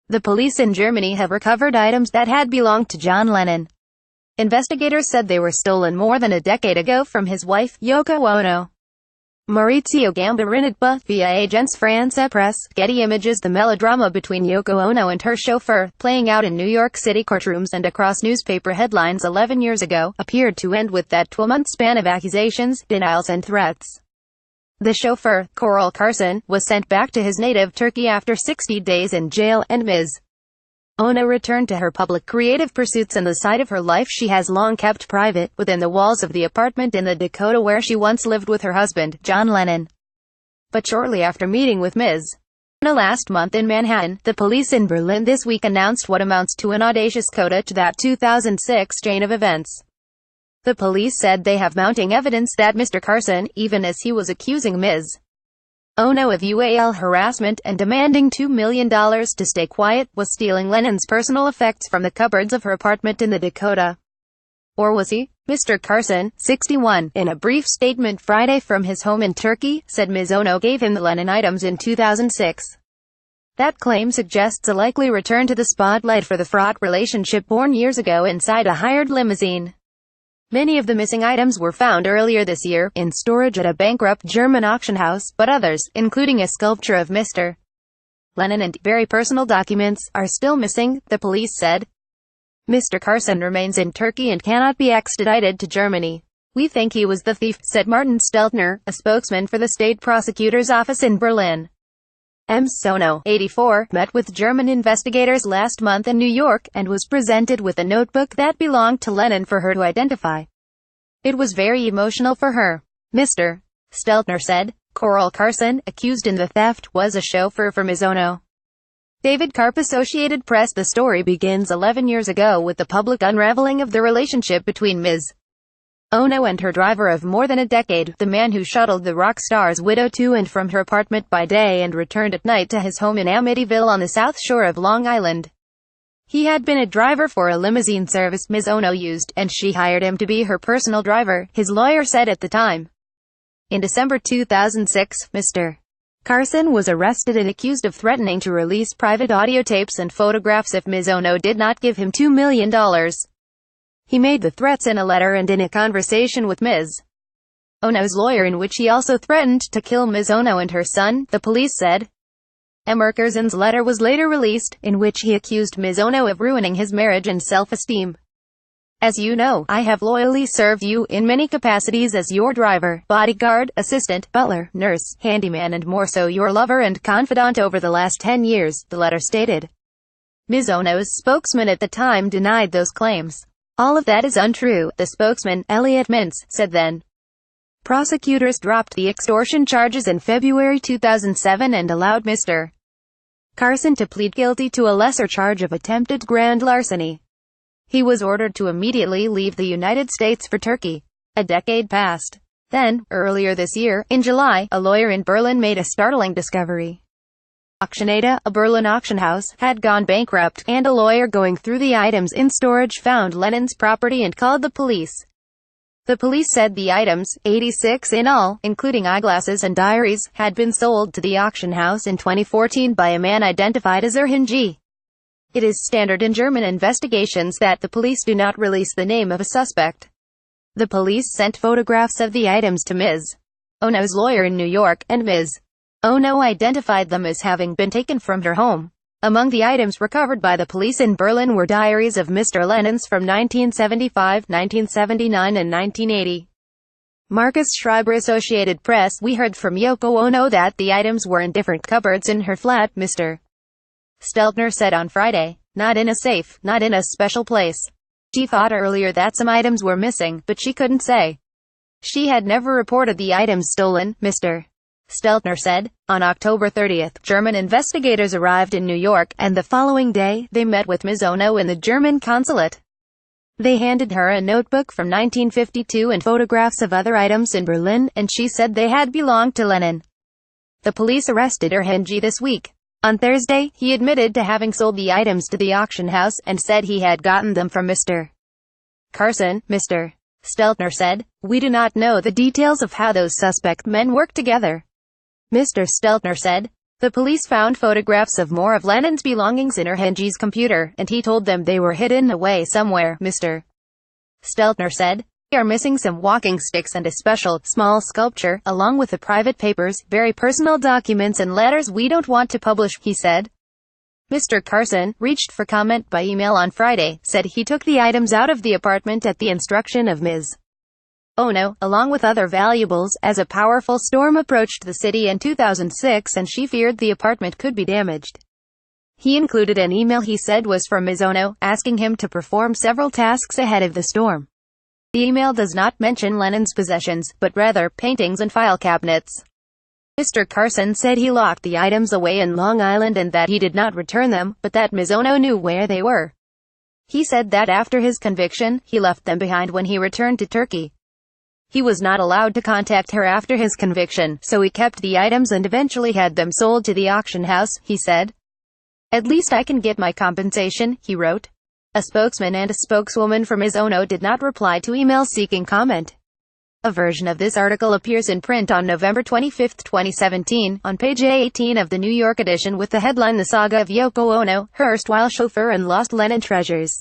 The police in Germany have recovered items that had belonged to John Lennon. Investigators said they were stolen more than a decade ago from his wife, Yoko Ono. Maurizio GambariniDPA, via Agence FrancePresse, Getty Images. The melodrama between Yoko Ono and her chauffeur, playing out in New York City courtrooms and across newspaper headlines 11 years ago, appeared to end with that 12-month span of accusations, denials and threats. The chauffeur, Koral Karsan, was sent back to his native Turkey after 60 days in jail, and Ms. Ono returned to her public creative pursuits and the side of her life she has long kept private, within the walls of the apartment in the Dakota where she once lived with her husband, John Lennon. But shortly after meeting with Ms. Ono last month in Manhattan, the police in Berlin this week announced what amounts to an audacious coda to that 2006 chain of events. The police said they have mounting evidence that Mr. Karsan, even as he was accusing Ms. Ono of harassment and demanding $2 million to stay quiet, was stealing Lennon's personal effects from the cupboards of her apartment in the Dakota. Or was he? Mr. Karsan, 61, in a brief statement Friday from his home in Turkey, said Ms. Ono gave him the Lennon items in 2006. That claim suggests a likely return to the spotlight for the fraught relationship born years ago inside a hired limousine. Many of the missing items were found earlier this year, in storage at a bankrupt German auction house, but others, including a sculpture of Mr. Lennon and very personal documents, are still missing, the police said. Mr. Karsan remains in Turkey and cannot be extradited to Germany. We think he was the thief, said Martin Steltner, a spokesman for the state prosecutor's office in Berlin. Ms. Ono, 84, met with German investigators last month in New York, and was presented with a notebook that belonged to Lennon for her to identify. It was very emotional for her. Mr. Steltner said. Koral Karsan, accused in the theft, was a chauffeur for Ms. Ono. David Karp, Associated Press. The story begins 11 years ago with the public unraveling of the relationship between Ms. Ono and her driver of more than a decade, the man who shuttled the rock star's widow to and from her apartment by day and returned at night to his home in Amityville on the South Shore of Long Island. He had been a driver for a limousine service Ms. Ono used, and she hired him to be her personal driver, his lawyer said at the time. In December 2006, Mr. Karsan was arrested and accused of threatening to release private audio tapes and photographs if Ms. Ono did not give him $2 million. He made the threats in a letter and in a conversation with Ms. Ono's lawyer, in which he also threatened to kill Ms. Ono and her son, the police said. Karsan's letter was later released, in which he accused Ms. Ono of ruining his marriage and self-esteem. As you know, I have loyally served you in many capacities as your driver, bodyguard, assistant, butler, nurse, handyman and more so your lover and confidant over the last 10 years, the letter stated. Ms. Ono's spokesman at the time denied those claims. All of that is untrue, the spokesman, Elliot Mintz, said then. Prosecutors dropped the extortion charges in February 2007 and allowed Mr. Karsan to plead guilty to a lesser charge of attempted grand larceny. He was ordered to immediately leave the United States for Turkey. A decade passed. Then, earlier this year, in July, a lawyer in Berlin made a startling discovery. Auctionata, a Berlin auction house, had gone bankrupt, and a lawyer going through the items in storage found Lennon's property and called the police. The police said the items, 86 in all, including eyeglasses and diaries, had been sold to the auction house in 2014 by a man identified as Erhan G. It is standard in German investigations that the police do not release the name of a suspect. The police sent photographs of the items to Ms. Ono's lawyer in New York, and Ms. Ono identified them as having been taken from her home. Among the items recovered by the police in Berlin were diaries of Mr. Lennon's from 1975, 1979 and 1980. Marcus Schreiber, Associated Press. We heard from Yoko Ono that the items were in different cupboards in her flat, Mr. Steltner said on Friday. Not in a safe, not in a special place. She thought earlier that some items were missing, but she couldn't say. She had never reported the items stolen, Mr. Steltner said. On October 30, German investigators arrived in New York, and the following day, they met with Ms. Ono in the German consulate. They handed her a notebook from 1952 and photographs of other items in Berlin, and she said they had belonged to Lennon. The police arrested Erhan G this week. On Thursday, he admitted to having sold the items to the auction house, and said he had gotten them from Mr. Karsan. Mr. Steltner said. We do not know the details of how those suspect men worked together. Mr. Steltner said. The police found photographs of more of Lennon's belongings in Herhenji's computer, and he told them they were hidden away somewhere, Mr. Steltner said. "We are missing some walking sticks and a special, small sculpture, along with the private papers, very personal documents and letters we don't want to publish," he said. Mr. Karsan, reached for comment by email on Friday, said he took the items out of the apartment at the instruction of Ms. Ono, along with other valuables, as a powerful storm approached the city in 2006 and she feared the apartment could be damaged. He included an email he said was from Ms. Ono, asking him to perform several tasks ahead of the storm. The email does not mention Lennon's possessions, but rather, paintings and file cabinets. Mr. Karsan said he locked the items away in Long Island and that he did not return them, but that Ms. Ono knew where they were. He said that after his conviction, he left them behind when he returned to Turkey. He was not allowed to contact her after his conviction, so he kept the items and eventually had them sold to the auction house, he said. "At least I can get my compensation," he wrote. A spokesman and a spokeswoman for Ms. Ono did not reply to emails seeking comment. A version of this article appears in print on November 25, 2017, on page 18 of the New York edition with the headline "The Saga of Yoko Ono, Her Erstwhile Chauffeur and Lost Lennon Treasures."